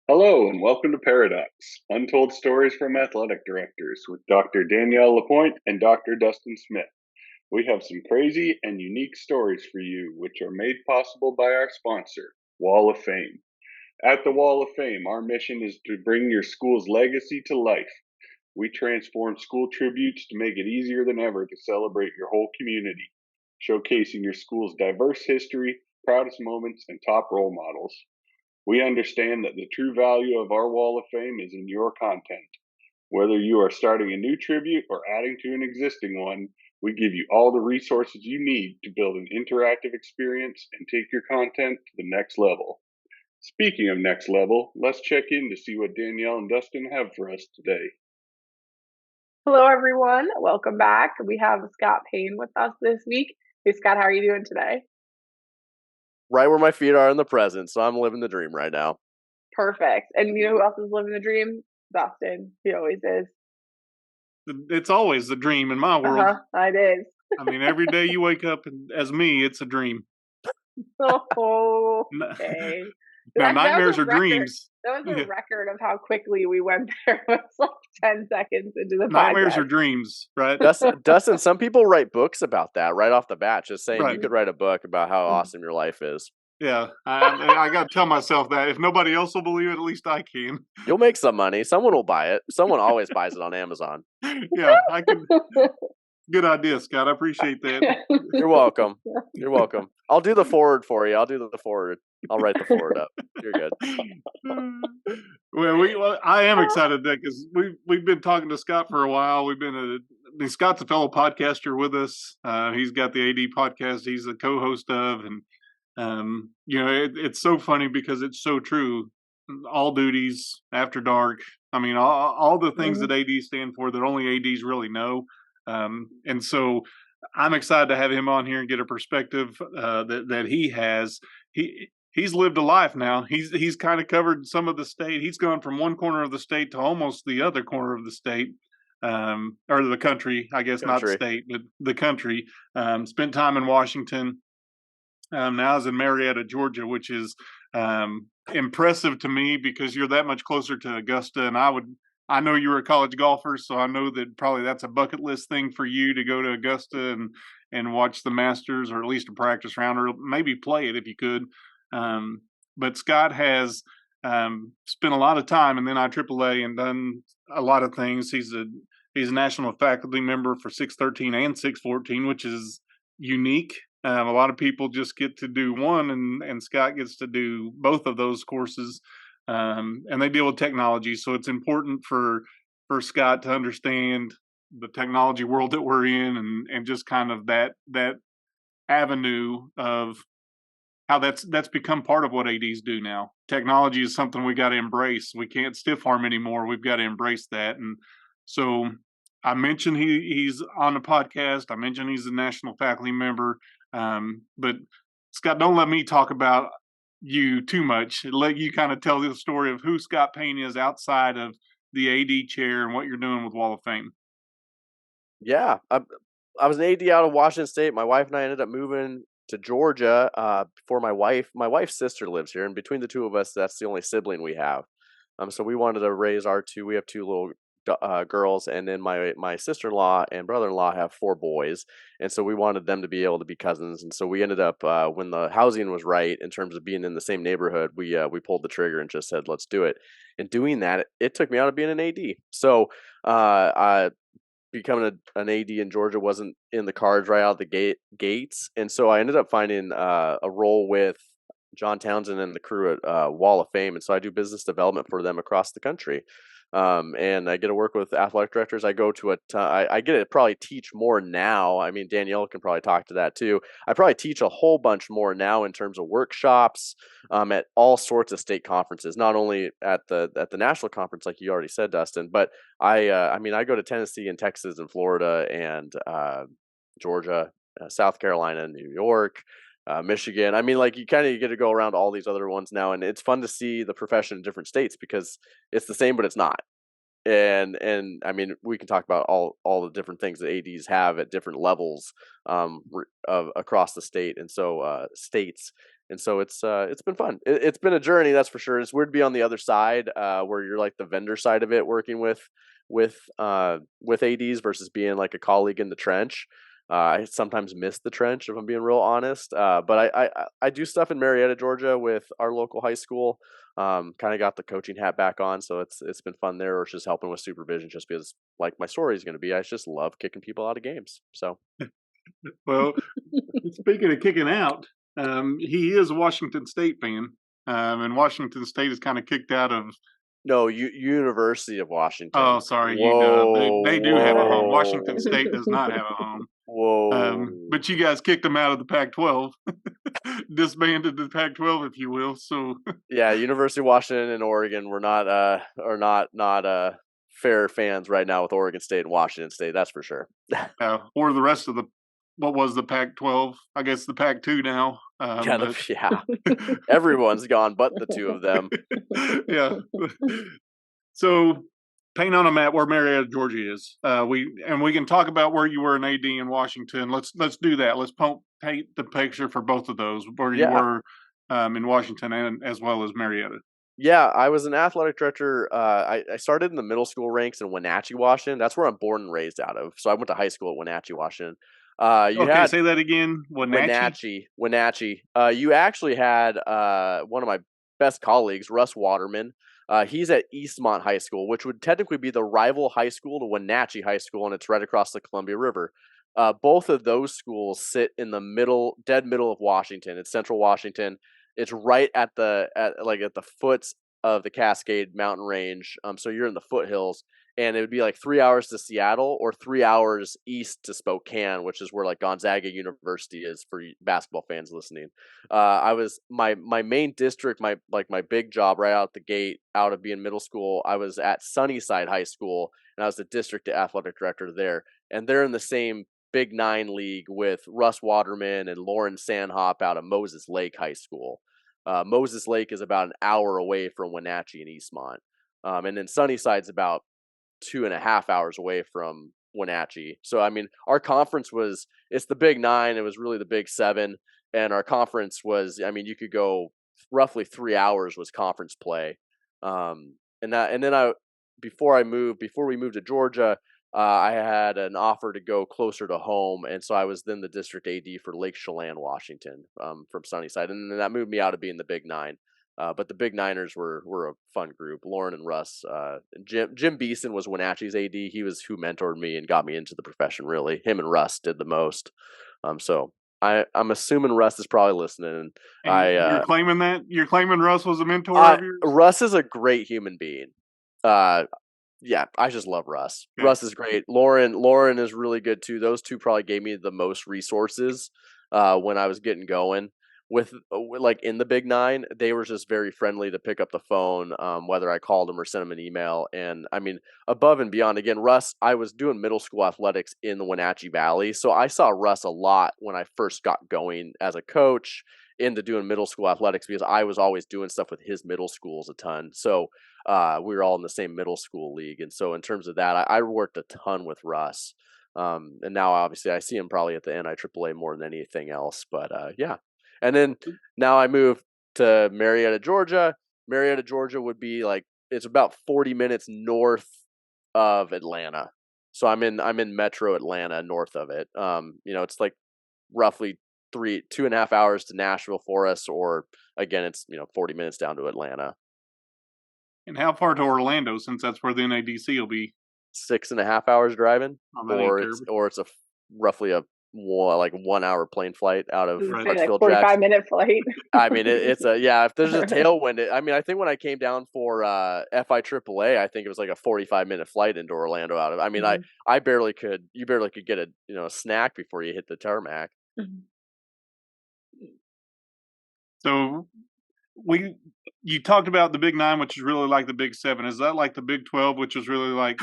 Hello and welcome to Paradox, Untold Stories from Athletic Directors with Dr. Danielle Lapointe and Dr. Dustin Smith. We have some crazy and unique stories for you, which are made possible by our sponsor, Wall of Fame. At the Wall of Fame, our mission is to bring your school's legacy to life. We transform school tributes to make it easier than ever to celebrate your whole community, showcasing your school's diverse history, proudest moments, and top role models. We understand that the true value of our Wall of Fame is in your content. Whether you are starting a new tribute or adding to an existing one, we give you all the resources you need to build an interactive experience and take your content to the next level. Speaking of next level, let's check in to see what Danielle and Dustin have for us today. Hello, everyone. Welcome back. We have Scott Paine with us this week. Hey, Scott, how are you doing today? Right where my feet are in the present, so I'm living the dream right now. Perfect. And you know who else is living the dream? Dustin. He always is. It's always the dream in my world. It is. I mean, every day you wake up and, as me, it's a dream. Oh, okay. Now, nightmares was a are dreams. That was a record of how quickly we went there. It was like 10 seconds into the Nightmares podcast. are dreams, right? Dustin, some people write books about that right off the bat, just saying Right. you could write a book about how awesome your life is. Yeah, I got to tell myself that. If nobody else will believe it, at least I can. You'll make some money. Someone will buy it. Someone always buys it on Amazon. Yeah, I can. Good idea, Scott. I appreciate that. You're welcome. You're welcome. I'll do the forward for you. I'll do the forward. I'll write the forward up. You're good. Well, I am excited because we've been talking to Scott for a while. Scott's a fellow podcaster with us. He's got the AD podcast. He's the co-host of, and it's so funny because it's so true. All duties, after dark. I mean, all the things that AD stand for that only ADs really know. And so I'm excited to have him on here and get a perspective that he has. He's lived a life now. He's kind of covered some of the state. He's gone from one corner of the state to almost the other corner of the state, or the country, I guess, not state, but the country. Spent time in Washington. Now is in Marietta, Georgia, which is impressive to me because you're that much closer to Augusta. And I know you were a college golfer, so I know that probably that's a bucket list thing for you to go to Augusta and watch the Masters, or at least a practice round, or maybe play it if you could. But Scott has spent a lot of time in the NIAAA and done a lot of things. He's a national faculty member for 613 and 614, which is unique. A lot of people just get to do one, and Scott gets to do both of those courses. And they deal with technology, so it's important for Scott to understand the technology world that we're in, and just kind of that avenue of how that's become part of what ADs do now. Technology is something we got to embrace. We can't stiff arm anymore. We've got to embrace that. And so I mentioned he's on the podcast. I mentioned he's a national faculty member. But Scott, don't let me talk about you too much. Let you kind of tell the story of who Scott Paine is outside of the AD chair and what you're doing with Wall of Fame. Yeah, I was an AD out of Washington State. My wife and I ended up moving to Georgia before my wife's sister lives here, and between the two of us, that's the only sibling we have. So we wanted to raise our two. We have two little girls, and then my sister-in-law and brother-in-law have 4 boys, and so we wanted them to be able to be cousins. And so we ended up when the housing was right in terms of being in the same neighborhood, we pulled the trigger and just said, let's do it. And doing that, it took me out of being an AD. So becoming an AD in Georgia wasn't in the cards right out the gates, and so I ended up finding a role with John Townsend and the crew at Wall of Fame, and so I do business development for them across the country. And I get to work with athletic directors. I go to I get to probably teach more now. I mean, Danielle can probably talk to that too. I probably teach a whole bunch more now in terms of workshops at all sorts of state conferences, not only at the national conference, like you already said, Dustin, but I mean, I go to Tennessee and Texas and Florida and Georgia, South Carolina, New York, Michigan. I mean, like, you kind of get to go around all these other ones now, and it's fun to see the profession in different states because it's the same, but it's not. And I mean, we can talk about all the different things that ADs have at different levels of across the state, and so states. And so it's been fun. It's been a journey, that's for sure. It's weird to be on the other side, where you're like the vendor side of it, working with ads versus being like a colleague in the trench. I sometimes miss the trench, if I'm being real honest. But I do stuff in Marietta, Georgia, with our local high school. Kind of got the coaching hat back on, so it's been fun there. Or it's just helping with supervision, just because like my story is going to be, I just love kicking people out of games. So Well, speaking of kicking out, he is a Washington State fan, and Washington State is kind of kicked out of. no, University of Washington. Oh, sorry, Whoa, they do have a home. Washington whoa, State does not have a home. whoa. But you guys kicked them out of the Pac-12, disbanded the Pac-12, if you will. So Yeah, University of Washington and Oregon were not are not fair fans right now with Oregon State and Washington State. That's for sure. or the rest of the what was the Pac-12? I guess the Pac-2 now. Yeah, yeah. Everyone's gone but the two of them. Yeah. So, paint on a map where Marietta, Georgia is. We can talk about where you were in AD in Washington. Let's do that. Let's paint the picture for both of those where you were in Washington and as well as Marietta. Yeah, I was an athletic director. I started in the middle school ranks in Wenatchee, Washington. That's where I'm born and raised out of. So I went to high school at Wenatchee, Washington. Say that again. Wenatchee. Wenatchee. You actually had one of my best colleagues, Russ Waterman. He's at Eastmont High School, which would technically be the rival high school to Wenatchee High School, and it's right across the Columbia River. Both of those schools sit in the dead middle of Washington. It's central Washington. It's right at the foots of the Cascade Mountain Range. So you're in the foothills, and it would be like 3 hours to Seattle or 3 hours east to Spokane, which is where like Gonzaga University is for basketball fans listening. I was my main district, my big job right out the gate, out of being middle school. I was at Sunnyside High School, and I was the district athletic director there. And they're in the same Big Nine league with Russ Waterman and Lauren Sandhop out of Moses Lake High School. Moses Lake is about an hour away from Wenatchee and Eastmont. And then Sunnyside's about 2.5 hours away from Wenatchee. So, I mean, our conference it's the Big Nine. It was really the Big Seven. And our conference was, I mean, you could go roughly 3 hours was conference play. Before we moved to Georgia, I had an offer to go closer to home, and so I was then the district AD for Lake Chelan, Washington, from Sunnyside, and then that moved me out of being the Big Nine. But the Big Niners were a fun group. Lauren and Russ, Jim Beeson was Wenatchee's AD. He was who mentored me and got me into the profession. Really, him and Russ did the most. So I'm assuming Russ is probably listening. You're claiming that? You're claiming Russ was a mentor of yours? Russ is a great human being. Yeah, I just love Russ. Yeah. Russ is great. Lauren is really good too. Those two probably gave me the most resources when I was getting going. With like in the Big Nine, they were just very friendly to pick up the phone, whether I called them or sent them an email. And I mean, above and beyond, again, Russ, I was doing middle school athletics in the Wenatchee Valley. So I saw Russ a lot when I first got going as a coach into doing middle school athletics, because I was always doing stuff with his middle schools a ton. So we were all in the same middle school league. And so in terms of that, I worked a ton with Russ. And now obviously I see him probably at the NIAAA more than anything else. But yeah. And then now I moved to Marietta, Georgia. Marietta, Georgia would be like, it's about 40 minutes north of Atlanta. So I'm in Metro Atlanta, north of it. It's like roughly 2.5 hours to Nashville for us, or again, it's 40 minutes down to Atlanta. And how far to Orlando, since that's where the NADC will be? 6.5 hours driving, or it's roughly a 1 hour plane flight out of Huntsville, 45-minute flight. I mean, if there's a tailwind, I think when I came down for FIAAA, I think it was like a 45-minute flight into Orlando out of. I mean, mm-hmm. You barely could get a snack before you hit the tarmac. Mm-hmm. So you talked about the Big Nine, which is really like the Big Seven. Is that like the Big 12, which is really like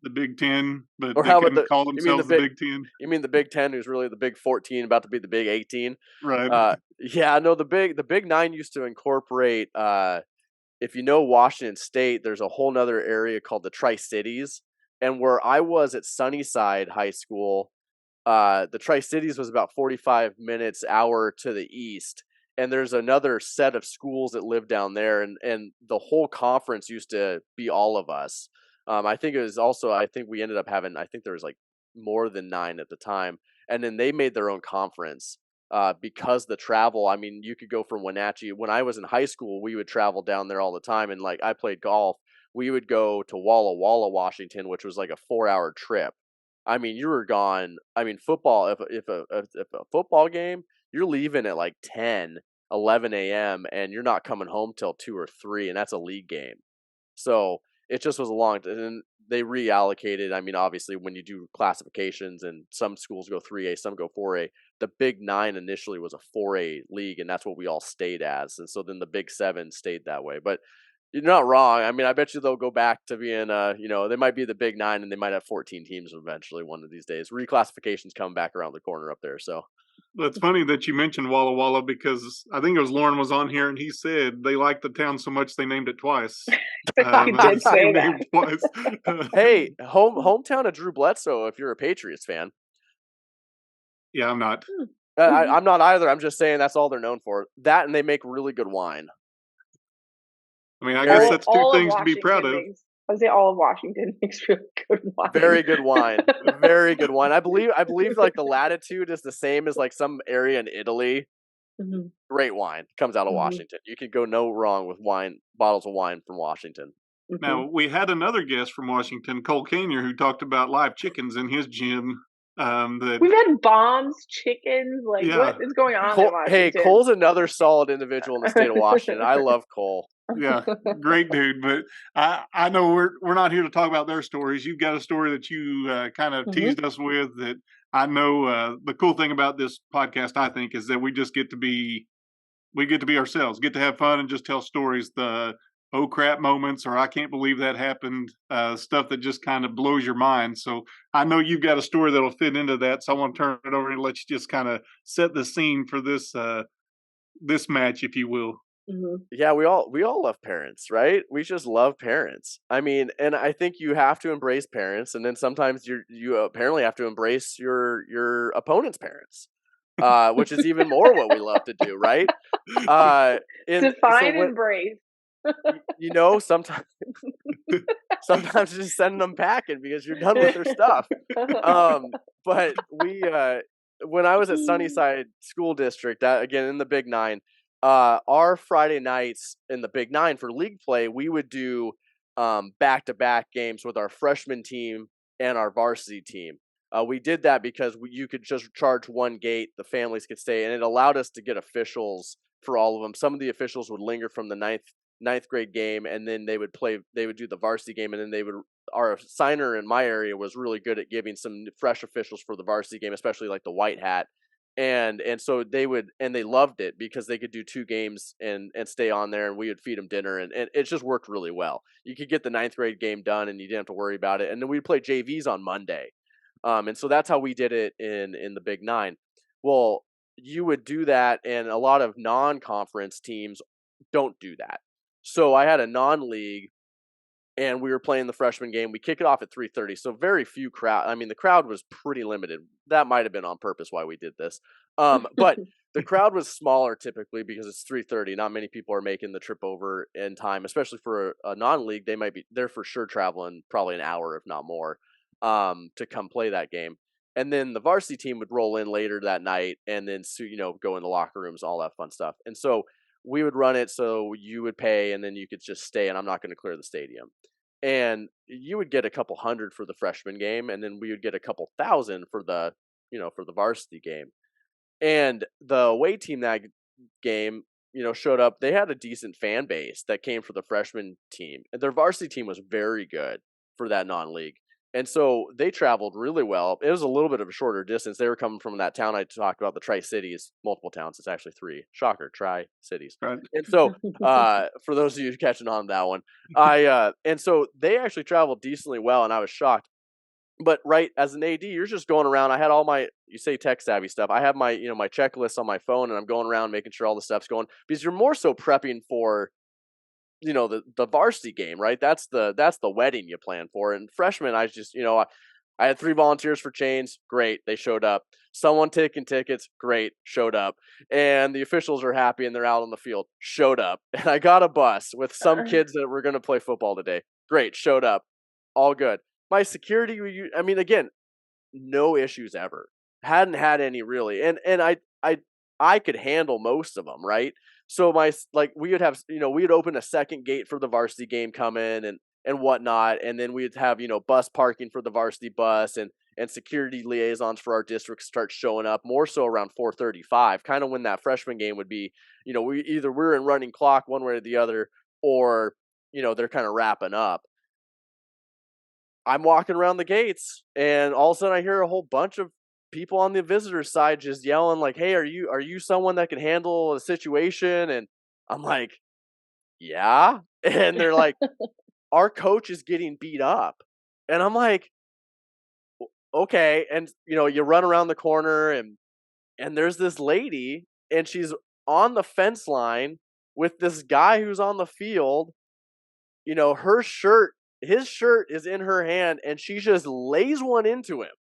the Big 10, but they couldn't call themselves the Big 10? You mean the Big 10, who's really the Big 14, about to be the Big 18? Right. Yeah, no, the Big 9 used to incorporate, if you know Washington State, there's a whole nother area called the Tri-Cities. And where I was at Sunnyside High School, the Tri-Cities was about 45 minutes, hour to the east. and there's another set of schools that live down there, and the whole conference used to be all of us. I think it was also, I think we ended up having, I think there was like more than 9 at the time, and then they made their own conference. Because the travel, I mean, you could go from Wenatchee. When I was in high school, we would travel down there all the time, and like I played golf, we would go to Walla Walla, Washington, which was like a 4-hour trip. I mean, you were gone. I mean, football. If a football game, you're leaving at like 10, 11 a.m. and you're not coming home till 2 or 3, and that's a league game. So it just was a long, and they reallocated. I mean, obviously, when you do classifications, and some schools go 3A, some go 4A. The Big Nine initially was a 4A league, and that's what we all stayed as. And so then the Big Seven stayed that way. But you're not wrong. I mean, I bet you they'll go back to being, they might be the Big Nine, and they might have 14 teams eventually one of these days. Reclassifications come back around the corner up there. So Well, it's funny that you mentioned Walla Walla because I think it was Lauren was on here and he said they liked the town so much they named it twice. He did say name that. twice. hey, hometown of Drew Bledsoe. If you're a Patriots fan, Yeah, I'm not. I'm not either. I'm just saying that's all they're known for. That, and they make really good wine. I mean, I guess that's two All of things to be proud of. I would say all of Washington makes really good wine. Very good wine. Very good wine. I believe like the latitude is the same as like some area in Italy. Mhm. Great wine comes out of Mhm. Washington. You could go no wrong with bottles of wine from Washington. Mhm. Now, we had another guest from Washington, Cole Kanier, who talked about live chickens in his gym. We've had bombs, chickens. Like, Yeah. what is going on in Cole, Washington? hey, Cole's another solid individual in the state of Washington. I love Cole. Yeah, great dude. But I know we're not here to talk about their stories. You've got a story that you kind of Mhm. teased us with that I know. The cool thing about this podcast, I think, is that we get to be ourselves, get to have fun and just tell stories. The oh crap moments, or I can't believe that happened, stuff that just kind of blows your mind. So I know you've got a story that'll fit into that. So I want to turn it over and let you just kind of set the scene for this match, if you will. Mhm. Yeah, we all love parents, right? We just love parents. I mean, and I think you have to embrace parents, and then sometimes you apparently have to embrace your opponent's parents, which is even more what we love to do, right? And so Define embrace. sometimes sometimes just sending them packing because you're done with their stuff. But when I was at Sunnyside School District, again in the Big Nine, our Friday nights in the Big Nine for league play, we would do back-to-back games with our freshman team and our varsity team. We did that because you could just charge one gate, the families could stay, and it allowed us to get officials for all of them. Some of the officials would linger from the ninth grade game, and then they would do the varsity game, and then our signer in my area was really good at giving some fresh officials for the varsity game, especially like the white hat. And so they loved it because they could do 2 games and stay on there, and we would feed them dinner, and it just worked really well. You could get the ninth grade game done and you didn't have to worry about it. And then we'd play JVs on Monday. And so that's how we did it in the Big Nine. Well, you would do that, and a lot of non-conference teams don't do that. So I had a non-league, and we were playing the freshman game. We kick it off at 3:30, so very few crowd. I mean, the crowd was pretty limited. That might have been on purpose why we did this. But the crowd was smaller typically because it's 3:30. Not many people are making the trip over in time, especially for a non-league. They're for sure traveling probably an hour, if not more, to come play that game. And then the varsity team would roll in later that night, and then go in the locker rooms, all that fun stuff. And so we would run it so you would pay, and then you could just stay, and I'm not going to clear the stadium. And you would get a couple hundred for the freshman game, and then we would get a couple thousand for the varsity game. And the away team that game, showed up. They had a decent fan base that came for the freshman team, and their varsity team was very good for that non-league. And so they traveled really well. It was a little bit of a shorter distance. They were coming from that town I talked about, the Tri-Cities, multiple towns. It's actually 3. Shocker, Tri-Cities. Right. And so for those of you catching on that one, and so they actually traveled decently well, and I was shocked. But right, as an AD, you're just going around. I had all my, you say tech savvy stuff. I have my, my checklist on my phone, and I'm going around making sure all the stuff's going, because you're more so prepping for the varsity game, right? That's the wedding you plan for. And freshmen, I just, I had 3 volunteers for chains. Great. They showed up. Someone taking tickets. Great. Showed up. And the officials are happy and they're out on the field. Showed up. And I got a bus with some kids that were going to play football today. Great. Showed up. All good. My security, I mean, again, no issues ever. Hadn't had any really. And I could handle most of them, right? So we would have, we would open a second gate for the varsity game come in and whatnot, and then we'd have, bus parking for the varsity bus and security liaisons for our district start showing up more so around 4:35, kind of when that freshman game would be, we're in running clock one way or the other, or they're kind of wrapping up. I'm walking around the gates, and all of a sudden I hear a whole bunch of people on the visitor side just yelling like, "Hey, are you someone that can handle a situation?" And I'm like, "Yeah." And they're like, "Our coach is getting beat up." And I'm like, "Okay." And you run around the corner and there's this lady and she's on the fence line with this guy who's on the field. His shirt is in her hand and she just lays one into him.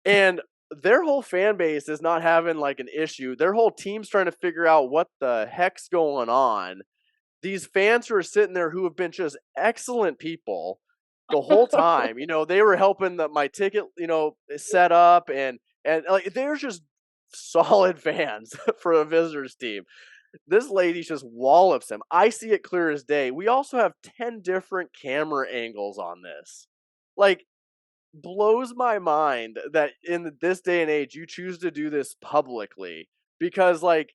And their whole fan base is not having like an issue. Their whole team's trying to figure out what the heck's going on. These fans who are sitting there who have been just excellent people the whole time. They were helping my ticket, set up and like they're just solid fans for the visitors team. This lady just wallops him. I see it clear as day. We also have 10 different camera angles on this. Like, blows my mind that in this day and age you choose to do this publicly because like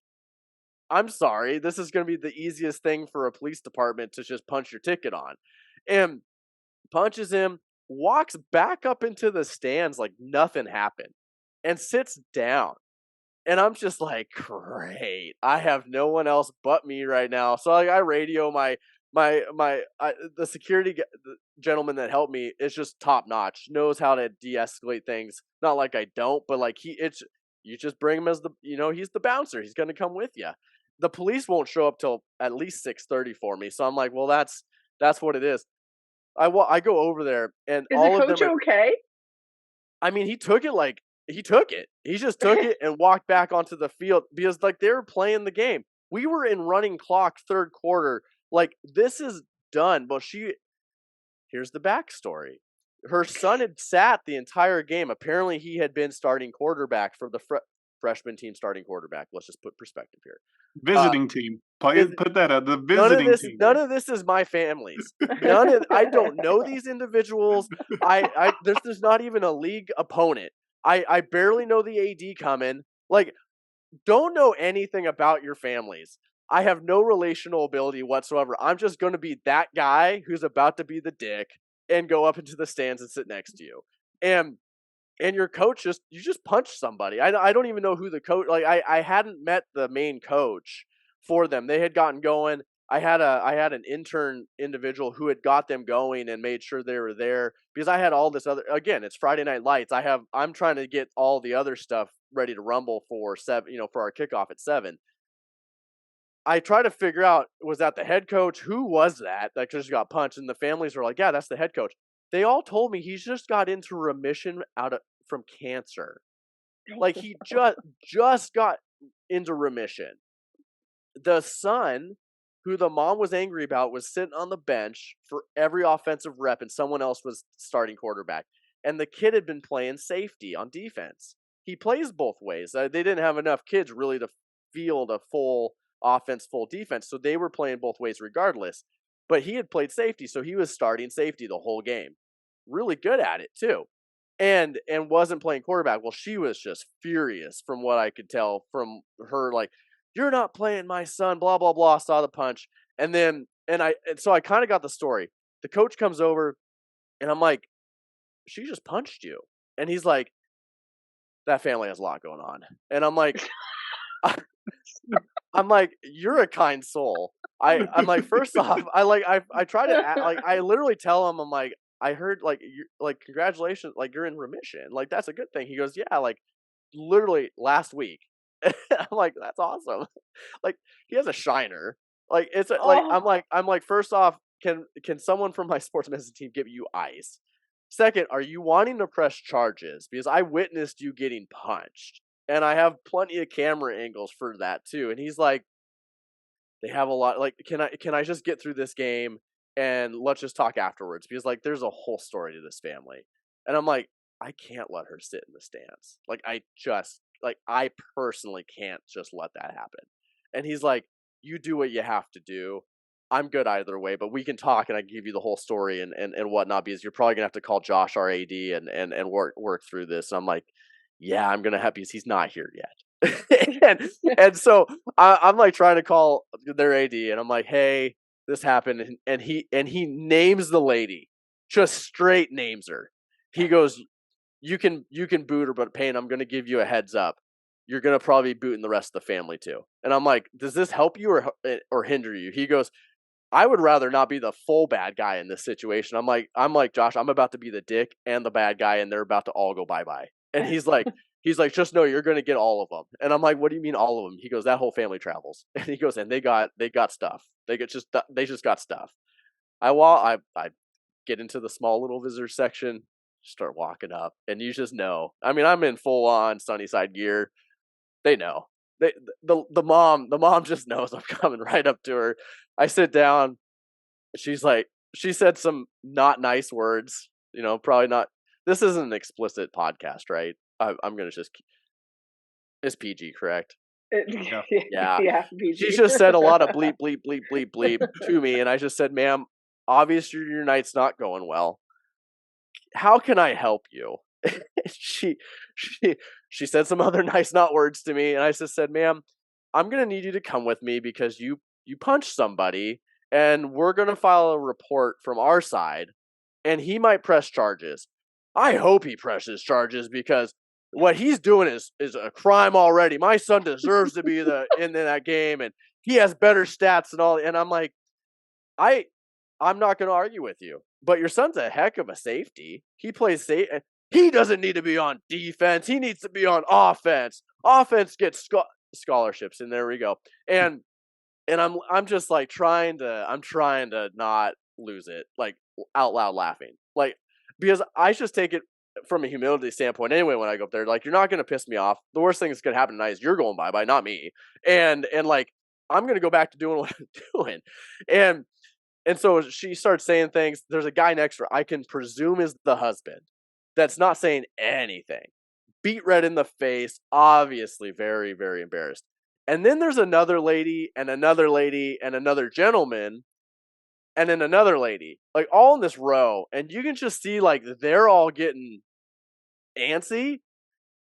I'm sorry, this is going to be the easiest thing for a police department to just punch your ticket on. And punches him, walks back up into the stands like nothing happened and sits down. And I'm just like, great. I have no one else but me right now. So like, I radio the security the gentleman that helped me is just top notch. Knows how to de-escalate things. Not like I don't, but like you just bring him as he's the bouncer. He's gonna come with you. The police won't show up till at least 6:30 for me. So I'm like, well, that's what it is. I go over there and Is the all of them coach okay? I mean, he took it. He just took it and walked back onto the field because like they were playing the game. We were in running clock third quarter. Like this is done. But here's the backstory. Her son had sat the entire game. Apparently, he had been starting quarterback for the freshman team starting quarterback. Let's just put perspective here. Visiting team. Put that out. The visiting team. None of this is my family's. I don't know these individuals. There's not even a league opponent. I barely know the AD coming. Like, don't know anything about your families. I have no relational ability whatsoever. I'm just going to be that guy who's about to be the dick and go up into the stands and sit next to you. And your coach you just punched somebody. I don't even know who the coach, like I hadn't met the main coach for them. They had gotten going. I had an intern individual who had got them going and made sure they were there because I had all this other, again, it's Friday Night Lights. I'm trying to get all the other stuff ready to rumble for 7, for our kickoff at 7. I try to figure out, was that the head coach? Who was that just got punched? And the families were like, yeah, that's the head coach. They all told me he's just got into remission from cancer. Like he just got into remission. The son, who the mom was angry about, was sitting on the bench for every offensive rep and someone else was starting quarterback. And the kid had been playing safety on defense. He plays both ways. They didn't have enough kids really to field a full offense, full defense. So they were playing both ways regardless. But he had played safety, so he was starting safety the whole game. Really good at it too. And wasn't playing quarterback. Well, she was just furious from what I could tell from her, like, you're not playing my son, blah, blah, blah, saw the punch. And so I kind of got the story. The coach comes over and I'm like, she just punched you. And he's like, that family has a lot going on. And I'm like, you're a kind soul. I'm like, first off, I try to act, like, I literally tell him, I'm like, I heard like you like congratulations, like you're in remission. Like that's a good thing. He goes, yeah, like literally last week. I'm like, that's awesome. Like he has a shiner. Like like I'm like first off, can someone from my sports medicine team give you ice? Second, are you wanting to press charges? Because I witnessed you getting punched. And I have plenty of camera angles for that too. And he's like, they have a lot, like, can I just get through this game and let's just talk afterwards? Because like there's a whole story to this family. And I'm like, I can't let her sit in the stands. Like I personally can't just let that happen. And he's like, you do what you have to do. I'm good either way, but we can talk and I can give you the whole story and whatnot, because you're probably gonna have to call Josh, our AD, and work through this. And I'm like, yeah, I'm gonna have, because he's not here yet. and so I'm like trying to call their AD and I'm like, hey, this happened, and he names the lady, just straight names her. He goes, you can boot her, but Paine, I'm gonna give you a heads up. You're gonna probably be booting the rest of the family too. And I'm like, does this help you or hinder you? He goes, I would rather not be the full bad guy in this situation. I'm like, Josh, I'm about to be the dick and the bad guy, and they're about to all go bye-bye. And he's like, just know you're gonna get all of them. And I'm like, what do you mean all of them? He goes, that whole family travels. And he goes, and they got stuff. They just got stuff. I get into the small little visitor section, start walking up, and you just know. I mean, I'm in full on Sunnyside gear. They know. The mom just knows I'm coming right up to her. I sit down. She's like, she said some not nice words. Probably not. This isn't an explicit podcast, right? I'm gonna just. It's PG, correct? Yeah. Yeah. Yeah, She BG. just said a lot of bleep, bleep, bleep, bleep, bleep to me, and I just said, "Ma'am, obviously your night's not going well. How can I help you?" she she she said some other nice not words to me, and I just said, "Ma'am, I'm gonna need you to come with me because you punched somebody, and we're gonna file a report from our side, and he might press charges. I hope he presses charges because what he's doing is a crime already. My son deserves to be in that game, and he has better stats and all." And I'm like, I'm not going to argue with you, but your son's a heck of a safety. He plays safe. He doesn't need to be on defense. He needs to be on offense. Offense gets scholarships, and there we go. And I'm just like trying to not lose it, like out loud laughing, like, because I just take it from a humility standpoint anyway. When I go up there, like, you're not going to piss me off. The worst thing that's going to happen tonight is you're going bye, not me. And like, I'm going to go back to doing what I'm doing. And so she starts saying things. There's a guy next to her, I can presume is the husband, that's not saying anything. Beat red in the face, obviously very, very embarrassed. And then there's another lady and another lady and another gentleman and then another lady, like all in this row. And you can just see like they're all getting antsy.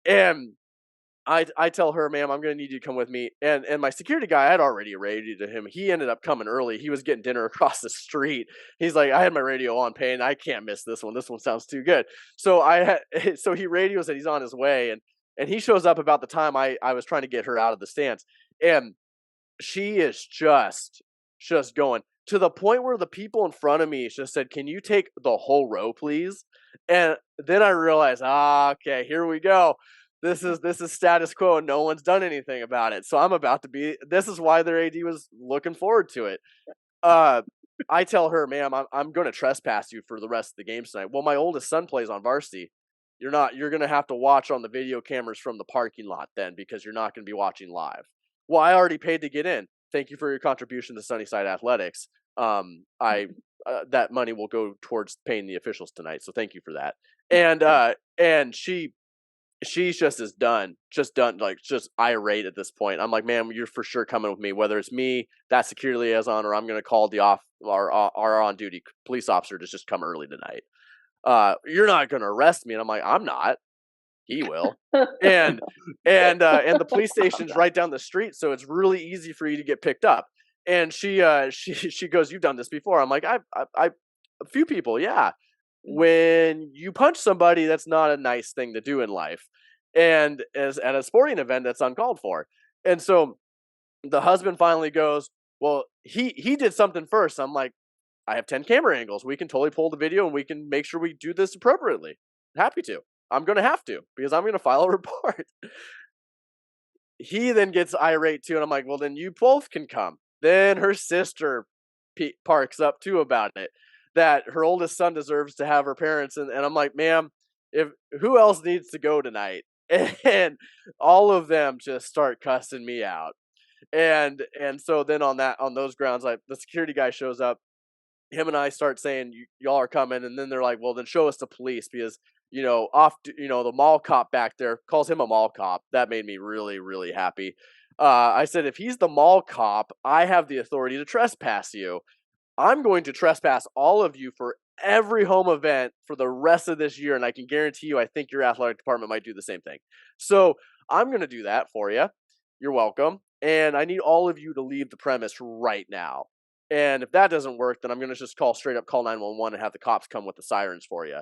And I tell her, ma'am, I'm going to need you to come with me. And my security guy, I had already radioed to him. He ended up coming early. He was getting dinner across the street. He's like, I had my radio on, Paine. I can't miss this one. This one sounds too good. So so he radios that he's on his way. And he shows up about the time I was trying to get her out of the stands. And she is just going to the point where the people in front of me just said, can you take the whole row, please? And then I realized, okay, here we go. This is status quo and no one's done anything about it. So I'm about to be, this is why their AD was looking forward to it. I tell her, ma'am, I'm going to trespass you for the rest of the games tonight. Well, my oldest son plays on varsity. You're going to have to watch on the video cameras from the parking lot then, because you're not going to be watching live. Well, I already paid to get in. Thank you for your contribution to Sunnyside Athletics. That money will go towards paying the officials tonight. So thank you for that. And she's just like just irate at this point. I'm like, ma'am, you're for sure coming with me, whether it's me, that security liaison, or I'm going to call our on duty police officer to just come early tonight. You're not going to arrest me. And I'm like, I'm not. He will. And the police station's right down the street, so it's really easy for you to get picked up. And she goes, you've done this before. I'm like, I a few people, yeah. When you punch somebody, that's not a nice thing to do in life, and as at a sporting event, that's uncalled for. And so the husband finally goes, well, he did something first. I'm like, I have 10 camera angles. We can totally pull the video and we can make sure we do this appropriately. Happy to. I'm going to have to, because I'm going to file a report. He then gets irate too. And I'm like, well, then you both can come. Then her sister parks up too about it. that her oldest son deserves to have her parents. And I'm like, ma'am, who else needs to go tonight? And all of them just start cussing me out. And so then on those grounds, like the security guy shows up, him and I start saying y'all are coming, and then they're like, well, then show us the police because the mall cop back there calls him a mall cop. That made me really, really happy. I said, if he's the mall cop, I have the authority to trespass you. I'm going to trespass all of you for every home event for the rest of this year, and I can guarantee you, I think your athletic department might do the same thing. So I'm going to do that for you. You're welcome. And I need all of you to leave the premise right now. And if that doesn't work, then I'm going to just straight up call 911 and have the cops come with the sirens for you.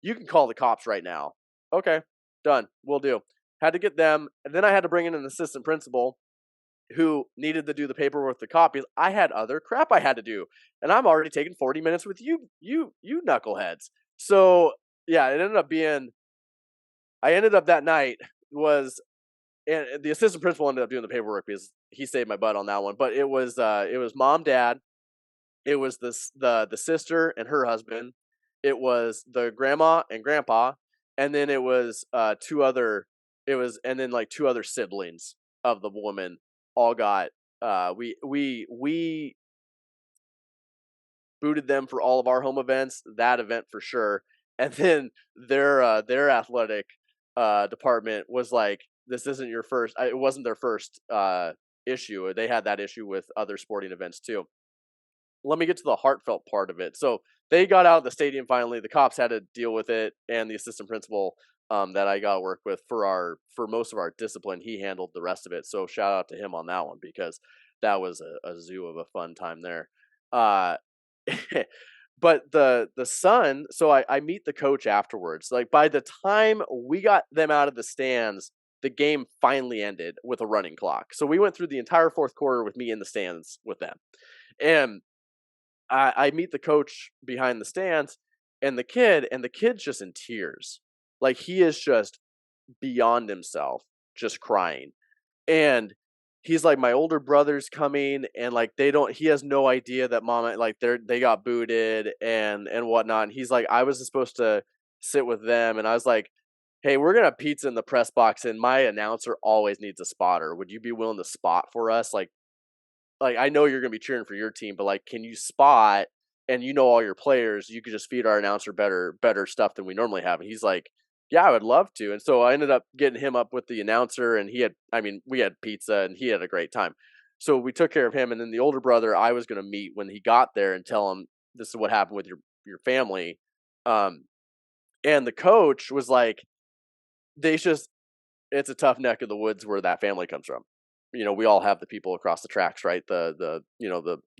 You can call the cops right now. Okay, done. Will do. Had to get them. And then I had to bring in an assistant principal who needed to do the paperwork with the cop because I had other crap I had to do. And I'm already taking 40 minutes with you knuckleheads. So yeah, it ended up being, that night and the assistant principal ended up doing the paperwork because he saved my butt on that one. But it was mom, dad, it was the sister and her husband, it was the grandma and grandpa, and then it was two other siblings of the woman. All got we booted them for all of our home events, that event for sure, and then their athletic department was like, this isn't your first. It wasn't their first issue. They had that issue with other sporting events too. Let me get to the heartfelt part of it. So they got out of the stadium finally. The cops had to deal with it, and the assistant principal that I got to work with for most of our discipline, he handled the rest of it. So shout out to him on that one because that was a zoo of a fun time there. But the son, so I meet the coach afterwards. Like by the time we got them out of the stands, the game finally ended with a running clock. So we went through the entire fourth quarter with me in the stands with them. And I meet the coach behind the stands and the kid's just in tears. Like he is just beyond himself, just crying. And he's like, my older brother's coming, and like he has no idea that mom, like they got booted and whatnot. And he's like, I was supposed to sit with them, and I was like, hey, we're gonna have pizza in the press box, and my announcer always needs a spotter. Would you be willing to spot for us? Like I know you're gonna be cheering for your team, but like, can you spot? And you know all your players, you could just feed our announcer better stuff than we normally have. And he's like, yeah, I would love to. And so I ended up getting him up with the announcer, and we had pizza, and he had a great time. So we took care of him, and then the older brother I was gonna meet when he got there and tell him this is what happened with your family. And the coach was like, it's a tough neck of the woods where that family comes from. We all have the people across the tracks, right? The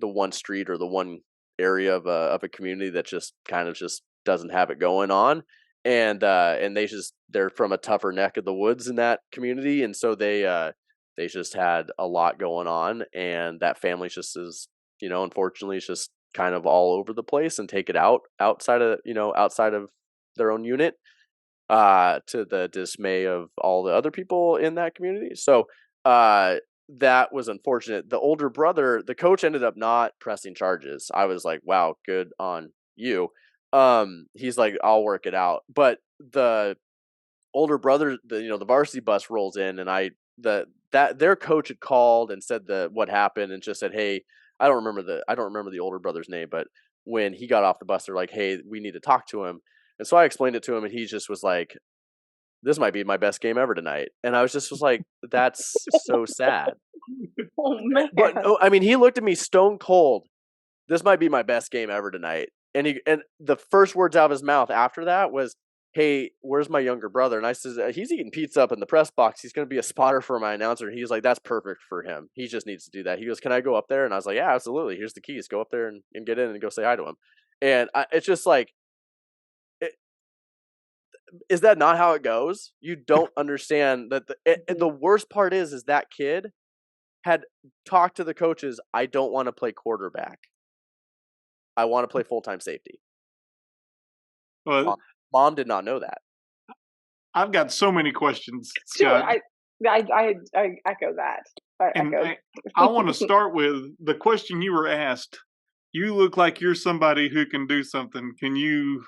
one street or the one area of a community that just kind of just doesn't have it going on. And they're from a tougher neck of the woods in that community. And so they just had a lot going on, and that family just is, unfortunately it's just kind of all over the place and take it outside of their own unit, to the dismay of all the other people in that community. So, that was unfortunate. The older brother, the coach ended up not pressing charges. I was like, wow, good on you. He's like, I'll work it out. But the older brother, the varsity bus rolls in, and their coach had called and said what happened, and just said, hey, I don't remember the older brother's name, but when he got off the bus, they're like, hey, we need to talk to him. And so I explained it to him, and he just was like, this might be my best game ever tonight. And I was like, that's so sad. Oh man. But no, I mean, he looked at me stone cold. This might be my best game ever tonight. And the first words out of his mouth after that was, hey, where's my younger brother? And I said, he's eating pizza up in the press box. He's going to be a spotter for my announcer. And he was like, that's perfect for him. He just needs to do that. He goes, can I go up there? And I was like, yeah, absolutely. Here's the keys. Go up there and get in and go say hi to him. And it's just like, is that not how it goes? You don't understand that. And the worst part is that kid had talked to the coaches. I don't want to play quarterback. I want to play full-time safety. Well, Mom did not know that. I've got so many questions, Scott. I echo that. I want to start with the question you were asked. you look like you're somebody who can do something. Can you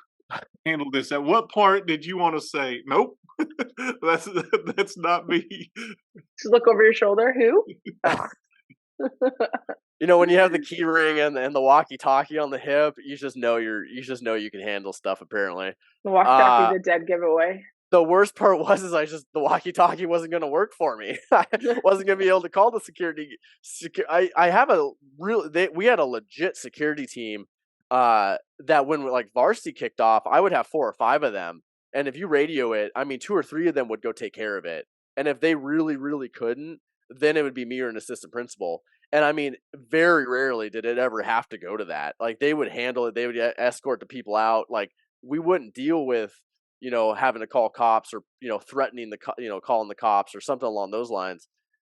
handle this? At what part did you want to say, nope, that's not me? Just look over your shoulder. Who? Ah. When you have the key ring and the walkie-talkie on the hip, you just know you can handle stuff. Apparently, The walkie-talkie's a dead giveaway. the worst part was the walkie-talkie wasn't going to work for me. I wasn't going to be able to call the security. I have we had a legit security team. That when like varsity kicked off, I would have 4 or 5 of them, and if you radio it, I mean, 2 or 3 of them would go take care of it, and if they really, really couldn't, then it would be me or an assistant principal. And I mean, very rarely did it ever have to go to that. Like they would handle it. They would escort the people out. Like we wouldn't deal with, having to call cops or, threatening calling the cops or something along those lines.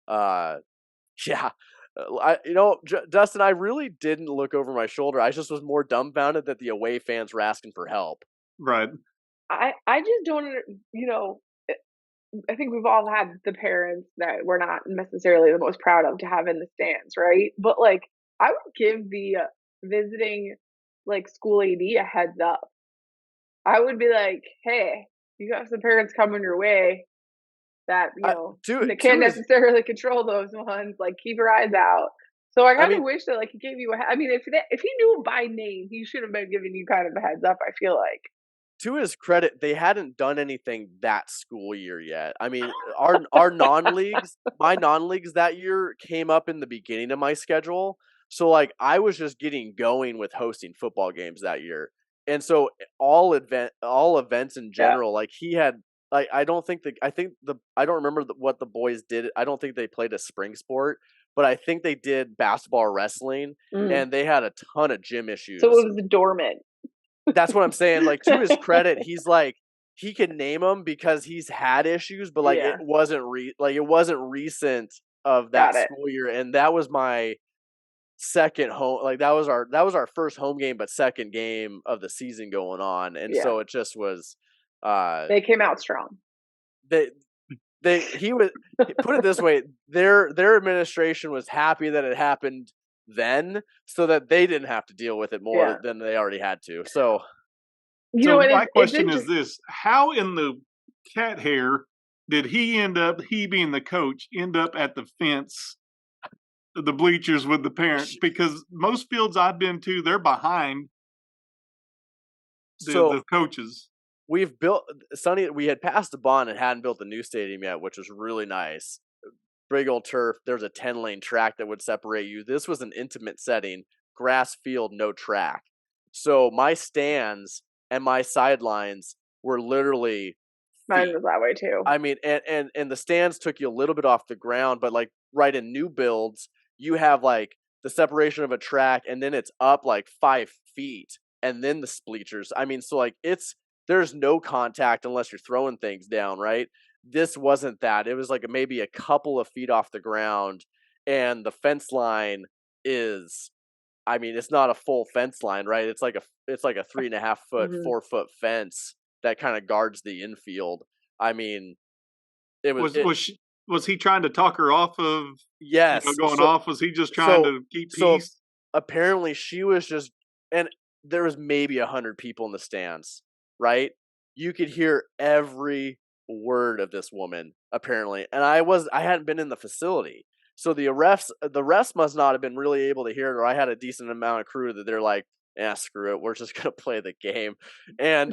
Yeah. Dustin, I really didn't look over my shoulder. I just was more dumbfounded that the away fans were asking for help. Right. I just don't, I think we've all had the parents that we're not necessarily the most proud of to have in the stands, right? But like, I would give the visiting like school AD a heads up. I would be like, hey, you got some parents coming your way that they can't necessarily control those ones. Like, keep your eyes out. So I kind of wish that like he gave you I mean, if he knew him by name, he should have been giving you kind of a heads up. I feel like. To his credit, they hadn't done anything that school year yet. I mean, our non-leagues, my non-leagues that year came up in the beginning of my schedule. So like I was just getting going with hosting football games that year. And so all events in general, like he had like I don't remember what the boys did. I don't think they played a spring sport, but I think they did basketball or wrestling, and they had a ton of gym issues. So it was dormant. That's what I'm saying. Like to his credit, he's like he can name them because he's had issues, but like it wasn't recent of that school year, and that was my second home. Like that was our first home game, but second game of the season going on, and so it just was. They came out strong. He was put it this way: their administration was happy that it happened then, so that they didn't have to deal with it more than they already had to. So my question is this: how in the cat hair did he being the coach, end up at the fence, the bleachers with the parents? Because most fields I've been to, they're behind the coaches. We've built we had passed a bond and hadn't built the new stadium yet, which was really nice. Big old turf. There's a 10-lane track that would separate you. This was an intimate setting, grass field, no track. So my stands and my sidelines were literally mine was that way too. I mean, and the stands took you a little bit off the ground, but like right in new builds, you have like the separation of a track, and then it's up like 5 feet, and then the bleachers. I mean, so like there's no contact unless you're throwing things down, right? This wasn't that. It was like maybe a couple of feet off the ground, and the fence line is, I mean, it's not a full fence line, right? It's like a 3.5 foot, 4 foot fence that kind of guards the infield. I mean, it was he trying to talk her off of going off? Was he just trying to keep peace? So apparently she was just, and there was maybe 100 people in the stands, right? You could hear every word of this woman, apparently. And I hadn't been in the facility. So the refs must not have been really able to hear it, or I had a decent amount of crew that they're like, screw it, we're just gonna play the game. And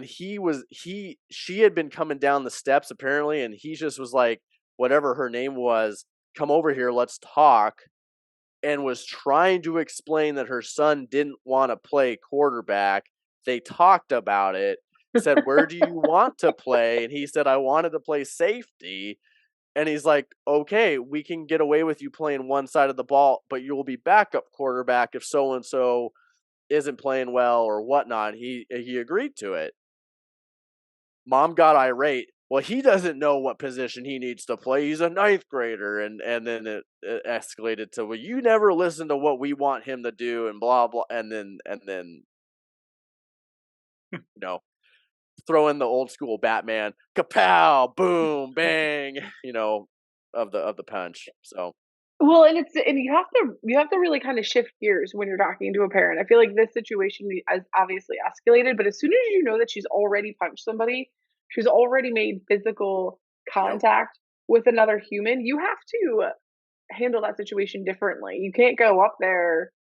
she had been coming down the steps apparently, and he just was like, whatever her name was, come over here, let's talk, and was trying to explain that her son didn't want to play quarterback. They talked about it, said, where do you want to play? And he said, I wanted to play safety. And he's like, okay, we can get away with you playing one side of the ball, but you'll be backup quarterback if so-and-so isn't playing well or whatnot. He agreed to it. Mom got irate. Well, he doesn't know what position he needs to play. He's a 9th grader. And then it escalated to, well, you never listen to what we want him to do and blah, blah. And then throw in the old school Batman, kapow, boom, bang, of the punch. So Well, and you have to really kind of shift gears when you're talking to a parent. I feel like this situation has obviously escalated, but as soon as you know that she's already punched somebody, she's already made physical Yep. contact with another human, you have to handle that situation differently. You can't go up there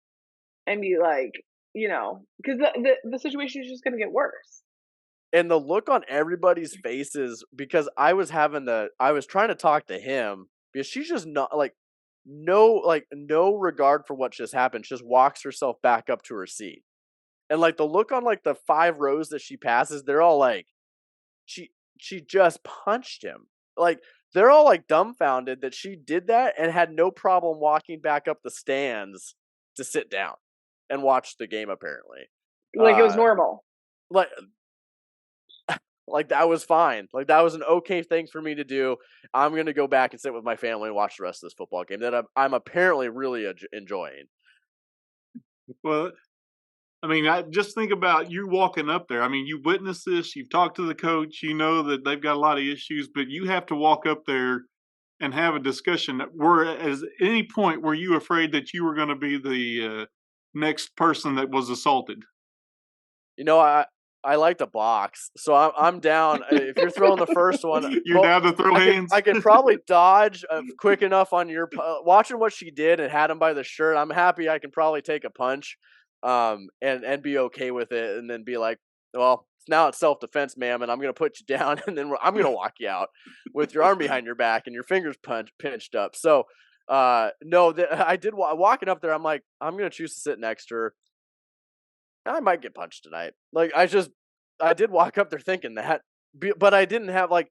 and be like, because the situation is just going to get worse. And the look on everybody's faces, because I was trying to talk to him because she's just not no regard for what just happened. She just walks herself back up to her seat. And like the look on like the 5 rows that she passes, they're all like, she she just punched him. Like they're all like dumbfounded that she did that and had no problem walking back up the stands to sit down and watch the game apparently. Like it was Uh normal. like that was fine. Like that was an okay thing for me to do. I'm gonna go back and sit with my family and watch the rest of this football game that I'm apparently really enjoying. Well, I mean, I just think about you walking up there. I mean, you witnessed this, you've talked to the coach, you know that they've got a lot of issues, but you have to walk up there and have a discussion. Were at any point were you afraid that you were going to be the next person that was assaulted? You know, I like to box, so I'm down. If you're throwing the first one, You're down to throw hands. I could probably dodge quick enough on your watching what she did and had him by the shirt. I'm happy I can probably take a punch, and be okay with it, and then be like, well, now it's self defense, ma'am, and I'm gonna put you down, and then I'm gonna walk you out with your arm behind your back and your fingers pinched up. So, no, I did walking up there. I'm like, I'm gonna choose to sit next to her. I might get punched tonight. Like I did walk up there thinking that, but I didn't have like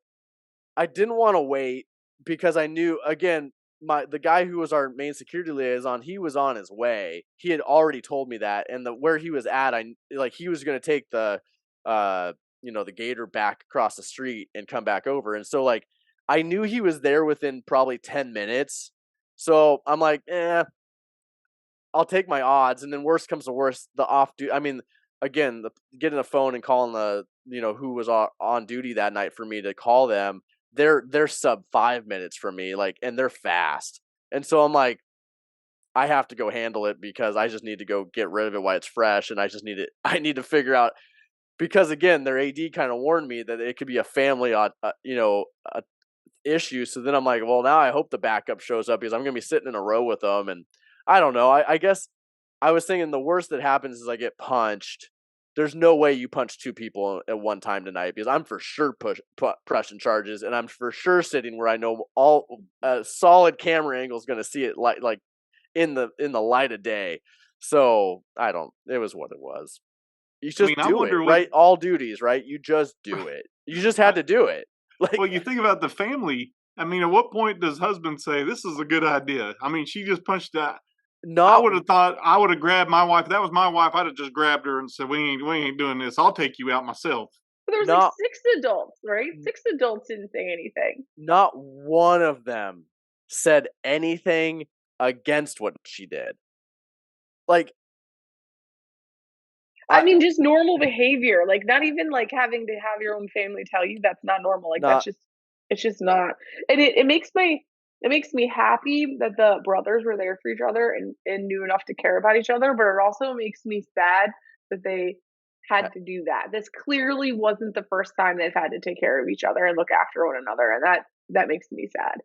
I didn't want to wait because I knew again the guy who was our main security liaison, he was on his way. He had already told me that, and where he was at, he was going to take the gator back across the street and come back over, and so like I knew he was there within probably 10 minutes. So I'm like, I'll take my odds, and then worst comes to worst, the off duty. I mean, again, getting a phone and calling who was on duty that night for me to call them. They're sub 5 minutes from me, like, and they're fast, and so I'm like, I have to go handle it because I just need to go get rid of it while it's fresh, and I just need it. I need to figure out because again, their AD kind of warned me that it could be a family, issue. So then I'm like, well, now I hope the backup shows up because I'm gonna be sitting in a row with them, and I don't know. I guess I was thinking the worst that happens is I get punched. There's no way you punch 2 people at one time tonight because I'm for sure pressing charges, and I'm for sure sitting where I know all solid camera angle is going to see it like in the light of day. So I don't. It was what it was. You I mean, just I do it, wonder what. right? All duties, right? You just do it. You just had to do it. Like Well, you think about the family. I mean, at what point does husband say this is a good idea? I mean, she just punched that. I not would have thought I would have grabbed my wife. If that was my wife, I'd have just grabbed her and said, we ain't doing this. I'll take you out myself." But there was like not 6 adults, right? 6 adults didn't say anything. not one of them said anything against what she did. Like I I mean, just normal behavior, like not even like having to have your own family tell you that's not normal. Like not it's just not. And it makes me happy that the brothers were there for each other and knew enough to care about each other, but it also makes me sad that they had to do that. This clearly wasn't the first time they've had to take care of each other and look after one another, and that makes me sad.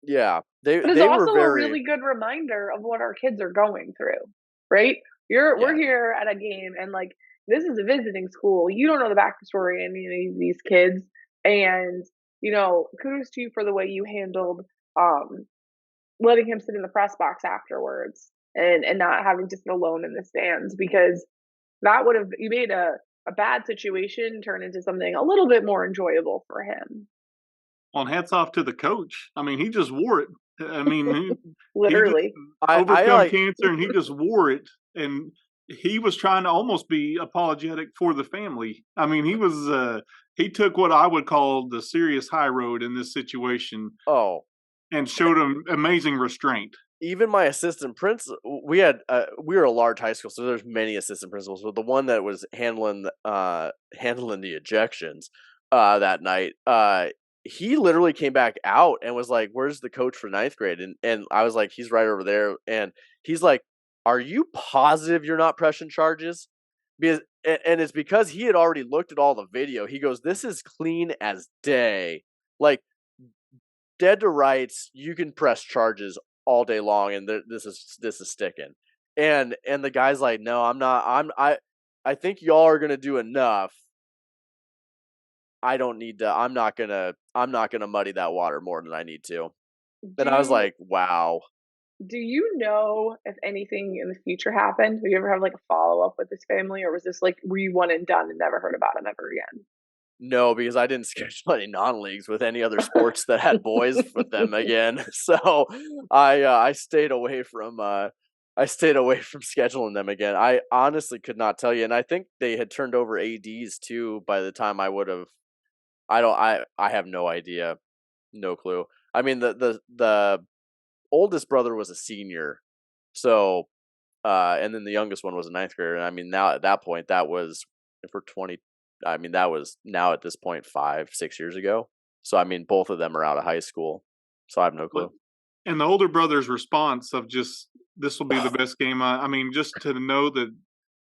yeah, they But it's they were also a very really good reminder of what our kids are going through, right? We're yeah. here at a game and like this is a visiting school. You don't know the backstory in any of these kids. And, kudos to you for the way you handled um letting him sit in the press box afterwards and not having to sit alone in the stands because that would have you made a bad situation turn into something a little bit more enjoyable for him. On hats off to the coach. I mean, he just wore it. I mean, he just Literally. I overcome like cancer and he just wore it. And he was trying to almost be apologetic for the family. I mean, he took what I would call the serious high road in this situation oh and showed him amazing restraint. even my assistant principal, we were a large high school, so there's many assistant principals, but the one that was handling the ejections that night, he literally came back out and was like, "Where's the coach for ninth grade?" And I was like, "He's right over there." And he's like, "Are you positive you're not pressing charges?" Because and it's because he had already looked at all the video. He goes, "This is clean as day. Like dead to rights, you can press charges all day long, and this is sticking." And the guy's like, "No, I'm not. I think y'all are gonna do enough. I don't need to. I'm not gonna muddy that water more than I need to." And I was Do like, "Wow." do you know if anything in the future happened? Have you ever had like a follow up with this family, or was this like were you one and done and never heard about him ever again? No, because I didn't schedule any non-leagues with any other sports that had boys with them again. So I stayed away from scheduling them again. I honestly could not tell you, and I think they had turned over ads too by the time I would have. I have no idea, no clue. I mean the oldest brother was a senior, so and then the youngest one was a ninth grader. And I mean, now at that point, that was if we're 20. I mean, that was now at this point 5, 6 years ago. So I mean, both of them are out of high school. So I have no clue. And the older brother's response of just this will be the best game. I mean, just to know that.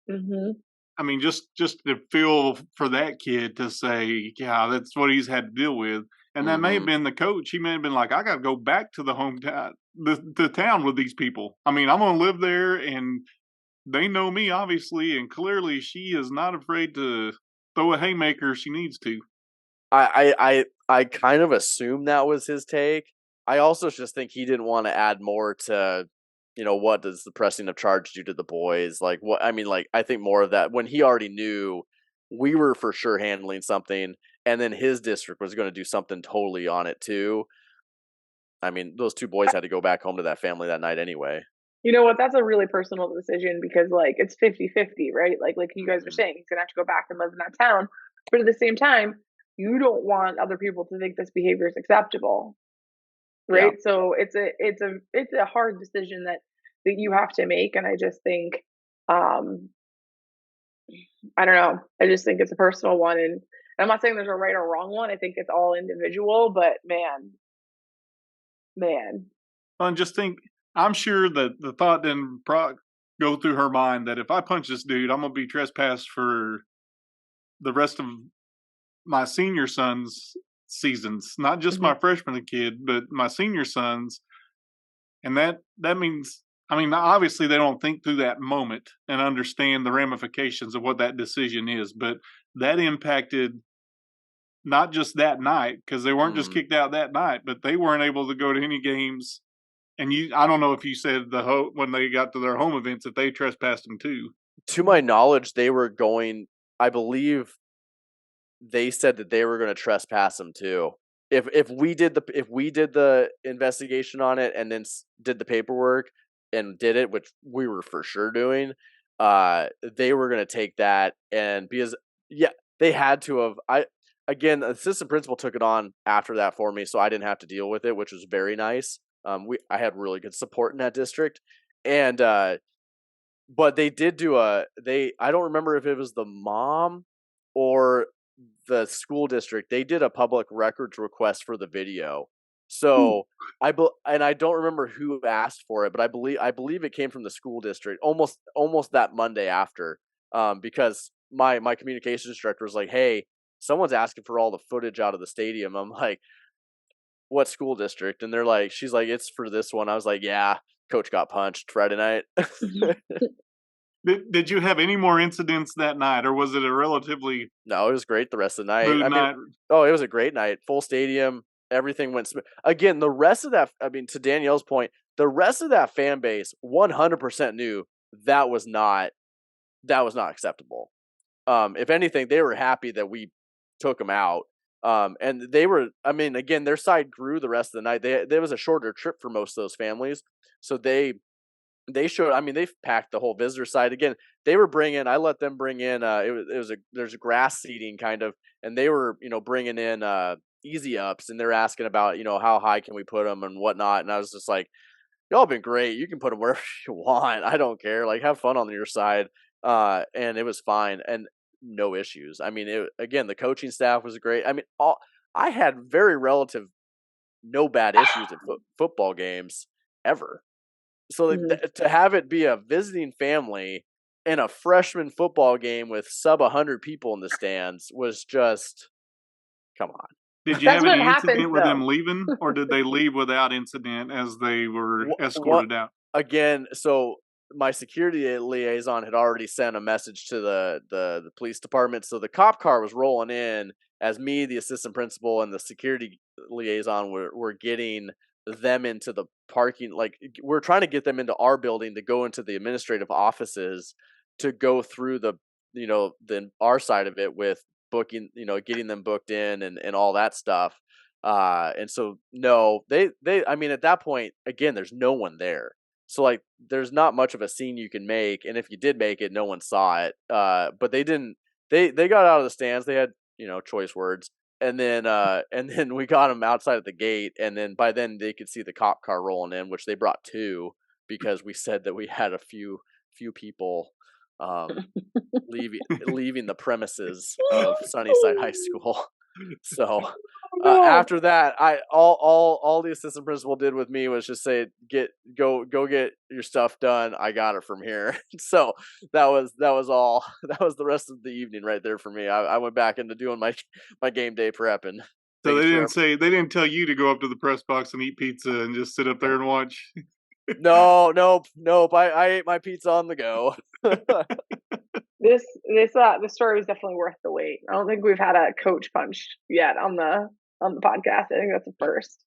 Mm-hmm. I mean, just to feel for that kid to say, yeah, that's what he's had to deal with. And that may have Mm-hmm. been the coach. He may have been like, I got to go back to the hometown, the town with these people. I mean, I'm going to live there, and they know me, obviously, and clearly she is not afraid to throw a haymaker if she needs to. I kind of assumed that was his take. I also just think he didn't want to add more to, what does the pressing of charge do to the boys? Like what I mean, like I think more of that when he already knew we were for sure handling something, and then his district was going to do something totally on it too. I mean, those two boys had to go back home to that family that night anyway. You know what? That's a really personal decision because like it's 50-50, right? Like you guys are Mhm. saying, he's gonna have to go back and live in that town. But at the same time, you don't want other people to think this behavior is acceptable, Yeah. right? So it's a hard decision that you have to make. And I just think um I don't know. I just think it's a personal one, and I'm not saying there's a right or wrong one. I think it's all individual, but man. And just think, I'm sure that the thought didn't go through her mind that if I punch this dude, I'm going to be trespassed for the rest of my senior son's seasons, not just Mhm. my freshman kid, but my senior sons. And that means, I mean, obviously they don't think through that moment and understand the ramifications of what that decision is, but that impacted not just that night because they weren't just Mhm. kicked out that night, but they weren't able to go to any games. And I don't know if you said when they got to their home events that they trespassed them too. To my knowledge, they were going. I believe they said that they were going to trespass him too. If we did the investigation on it and then did the paperwork and did it, which we were for sure doing, they were going to take that. And because yeah, they had to have. The assistant principal took it on after that for me, so I didn't have to deal with it, which was very nice. I had really good support in that district, and but they did do I don't remember if it was the mom or the school district. They did a public records request for the video. Hmm. So and I don't remember who asked for it, but I believe it came from the school district almost that Monday after, because my communications director was like, "Hey, someone's asking for all the footage out of the stadium." I'm like, "What school district?" And she's like, "It's for this one." I was like, "Yeah, coach got punched Friday night." Did you have any more incidents that night, or was it a relatively No, it was great the rest of the night. smooth I mean, night? oh, it was a great night. Full stadium. Everything went smooth. Again, the rest of that, I mean, to Danielle's point, the rest of that fan base 100% knew that was not acceptable. If anything, they were happy that we took them out. And they were, I mean, again, their side grew the rest of the night. There was a shorter trip for most of those families, so they showed. I mean, they've packed the whole visitor side again. They were bringing. I let them bring in. There's a grass seating kind of, and they were bringing in easy ups, and they're asking about how high can we put them and whatnot. And I was just like, y'all been great. You can put them wherever you want. I don't care. Like have fun on your side. And it was fine and no issues. I mean, again, the coaching staff was great. I mean, I had very relative no bad issues at football games ever. So to have it be a visiting family in a freshman football game with sub 100 people in the stands was just, come on. Did you That's have what any happens, incident with though. them leaving, or did they leave without incident as they were escorted out? Again, so my security liaison had already sent a message to the police department. So the cop car was rolling in as me, the assistant principal, and the security liaison were getting them into the parking. Like, we're trying to get them into our building to go into the administrative offices to go through the our side of it with booking, getting them booked in and all that stuff. And so no, they I mean, at that point, again, there's no one there. So like there's not much of a scene you can make, and if you did make it, no one saw it. But they didn't. They got out of the stands. They had choice words, and then we got them outside of the gate, and then by then they could see the cop car rolling in, which they brought two because we said that we had a few people leaving the premises of Sunnyside High School. So after that, all the assistant principal did with me was just say, go get your stuff done. I got it from here. So that was all. That was the rest of the evening right there for me. I went back into doing my game day prepping. So they didn't tell you to go up to the press box and eat pizza and just sit up there and watch. Nope. I ate my pizza on the go. This story was definitely worth the wait. I don't think we've had a coach punch yet on the podcast. I think that's the first.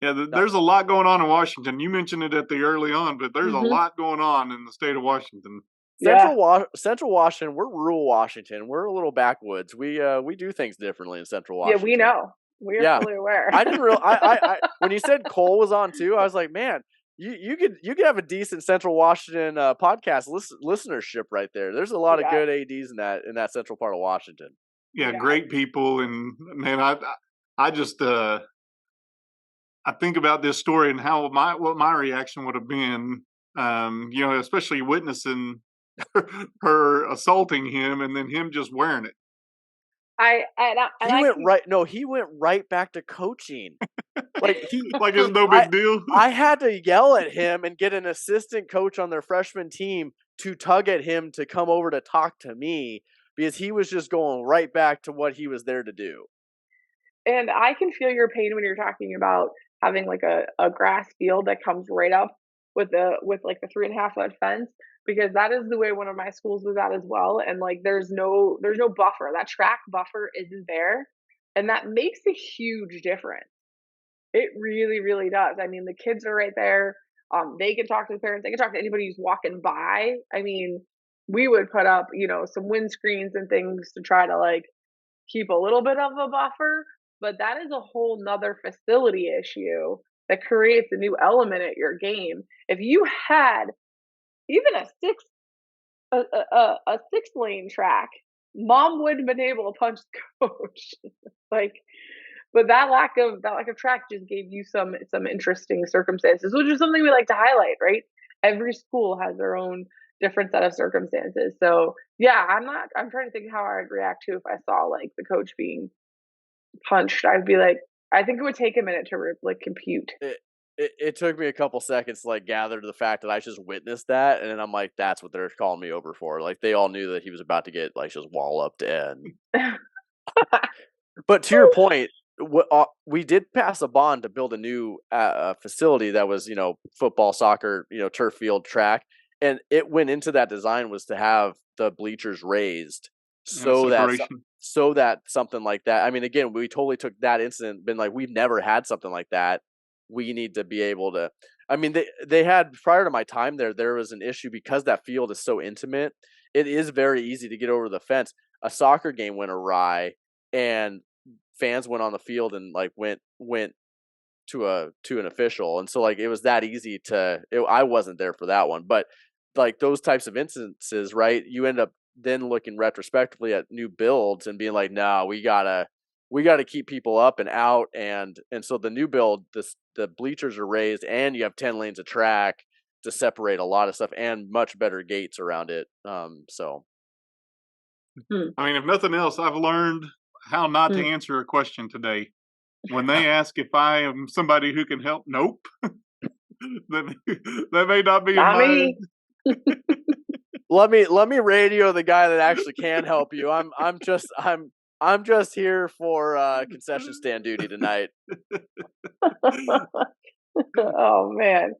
Yeah, there's a lot going on in Washington. You mentioned it at the early on, but there's a lot going on in the state of Washington. Central Washington, we're rural Washington. We're a little backwoods. We do things differently in Central Washington. Yeah, we know. We are fully aware. I didn't realize. I when you said Cole was on too, I was like, man, you could have a decent Central Washington podcast listenership right there. There's a lot of good ADs in that central part of Washington. Yeah, great people, and man, I just I think about this story and what my reaction would have been, especially witnessing her assaulting him and then him just wearing it. He went right back to coaching. Like it's no big deal. I had to yell at him and get an assistant coach on their freshman team to tug at him to come over to talk to me because he was just going right back to what he was there to do. And I can feel your pain when you're talking about having like a grass field that comes right up with like the 3.5-foot fence, because that is the way one of my schools was at as well. And like there's no buffer. That track buffer isn't there. And that makes a huge difference. It really, really does. I mean, the kids are right there. They can talk to the parents. They can talk to anybody who's walking by. I mean, we would put up, some windscreens and things to try to like keep a little bit of a buffer. But that is a whole nother facility issue that creates a new element at your game. If you had even a 6-lane track, mom wouldn't have been able to punch the coach. But that lack of track just gave you some interesting circumstances, which is something we like to highlight, right? Every school has their own different set of circumstances. So yeah, I'm trying to think how I'd react to if I saw like the coach being punched. I'd be like, I think it would take a minute to like compute. It took me a couple seconds to like gather to the fact that I just witnessed that, and then I'm like, that's what they're calling me over for. Like they all knew that he was about to get like just walloped. And but to your point, we did pass a bond to build a new facility that was football, soccer, turf field, track, and it went into that design was to have the bleachers raised so that something like that. I mean, again, we totally took that incident, been like, we've never had something like that. We need to be able to. I mean, they had, prior to my time there was an issue because that field is so intimate. It is very easy to get over the fence. A soccer game went awry, and fans went on the field and like went to an official, and so like it was that easy I wasn't there for that one, but like those types of instances, right? You end up then looking retrospectively at new builds and being like, no, we gotta keep people up and out, and so the new build, the bleachers are raised, and you have 10 lanes of track to separate a lot of stuff, and much better gates around it. So, I mean, if nothing else, I've learned how not to answer a question today. When they ask if I am somebody who can help, nope. that may not be in Not my. me. Let me radio the guy that actually can help you. I'm just here for concession stand duty tonight. Oh man.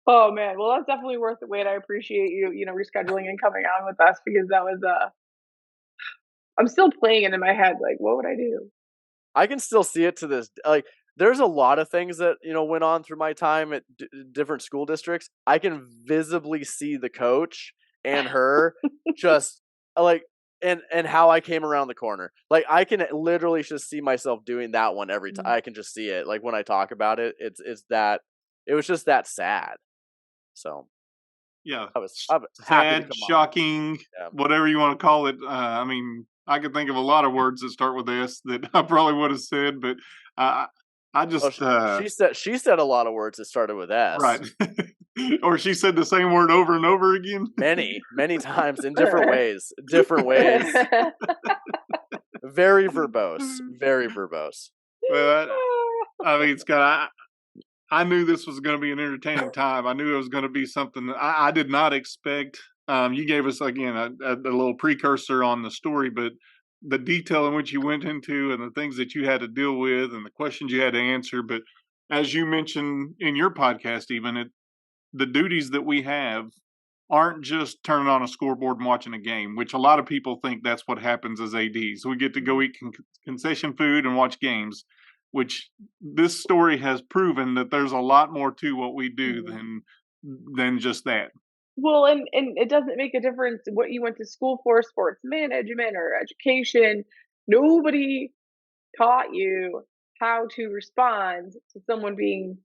Oh man. Well, that's definitely worth the wait. I appreciate you, rescheduling and coming on with us because that was I'm still playing it in my head. Like, what would I do? I can still see it to this. Like, there's a lot of things that went on through my time at different school districts. I can visibly see the coach and her just like and how I came around the corner. Like, I can literally just see myself doing that one every time. I can just see it. Like, when I talk about it, it's that it was just that sad. So Yeah, I was happy to sad, come on. shocking, Yeah. whatever you want to call it. I mean, I could think of a lot of words that start with S that I probably would have said, but I just She said a lot of words that started with S. right, or she said the same word over and over again. Many times in different ways. Different ways. Very verbose. Very verbose. But I mean, Scott, I knew this was going to be an entertaining time. I knew it was going to be something that I did not expect. You gave us, again, a little precursor on the story, but the detail in which you went into and the things that you had to deal with and the questions you had to answer. But as you mentioned in your podcast, even the duties that we have aren't just turning on a scoreboard and watching a game, which a lot of people think that's what happens as ADs. We get to go eat concession food and watch games, which this story has proven that there's a lot more to what we do than just that. Well, and it doesn't make a difference what you went to school for, sports management or education. Nobody taught you how to respond to someone being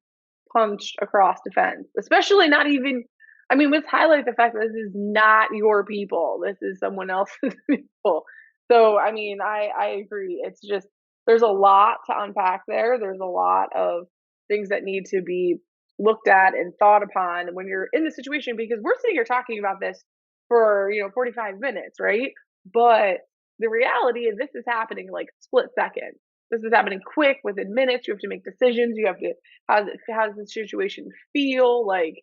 punched across the fence, especially not even. I mean, let's highlight the fact that this is not your people. This is someone else's people. So, I mean, I agree. It's just there's a lot to unpack there. There's a lot of things that need to be looked at and thought upon when you're in the situation because we're sitting here talking about this for 45 minutes, right? But the reality is this is happening like split second. This is happening quick within minutes. You have to make decisions. You have to how does the situation feel like,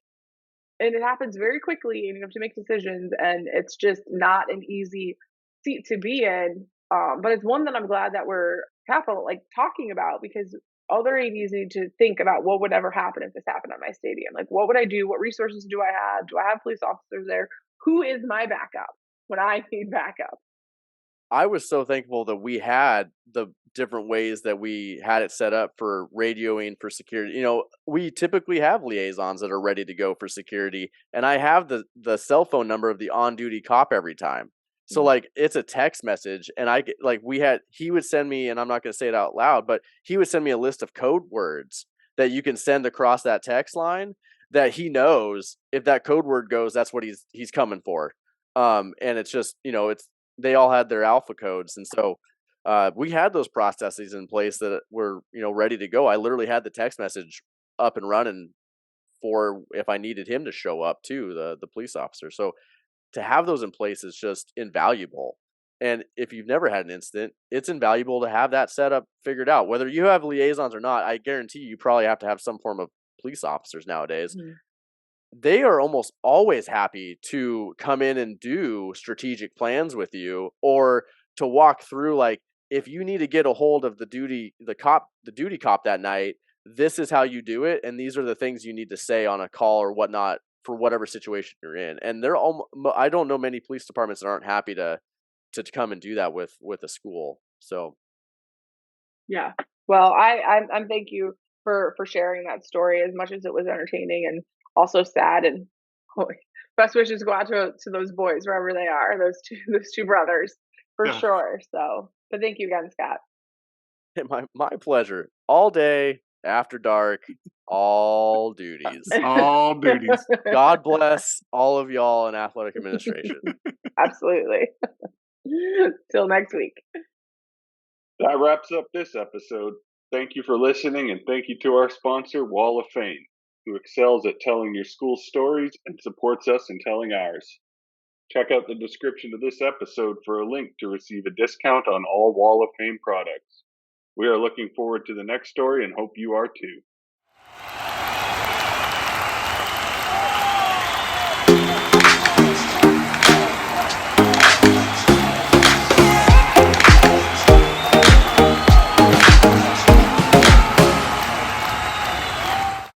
and it happens very quickly, and you have to make decisions, and it's just not an easy seat to be in. But it's one that I'm glad that we're talking about because other ADs need to think about what would ever happen if this happened at my stadium. Like, what would I do? What resources do I have? Do I have police officers there? Who is my backup when I need backup? I was so thankful that we had the different ways that we had it set up for radioing for security. We typically have liaisons that are ready to go for security, and I have the cell phone number of the on-duty cop every time. So like it's a text message, and I get like he would send me, and I'm not going to say it out loud, but he would send me a list of code words that you can send across that text line that he knows if that code word goes, that's what he's coming for. And it's just they all had their alpha codes, and so we had those processes in place that were ready to go. I literally had the text message up and running for if I needed him to show up too, the police officer. So to have those in place is just invaluable. And if you've never had an incident, it's invaluable to have that setup figured out. Whether you have liaisons or not, I guarantee you probably have to have some form of police officers nowadays. They are almost always happy to come in and do strategic plans with you, or to walk through, like, if you need to get a hold of the duty cop that night, this is how you do it, and these are the things you need to say on a call or whatnot for whatever situation you're in. And I don't know many police departments that aren't happy to come and do that with a school. So yeah, well, I'm thank you for sharing that story as much as it was entertaining and also sad, and best wishes go out to those boys wherever they are, those two brothers for sure. So, but thank you again, Scott. my pleasure. All day, after dark, all duties. All duties. God bless all of y'all in athletic administration. Absolutely. Till next week. That wraps up this episode. Thank you for listening, and thank you to our sponsor, Wall of Fame, who excels at telling your school stories and supports us in telling ours. Check out the description of this episode for a link to receive a discount on all Wall of Fame products. We are looking forward to the next story and hope you are too.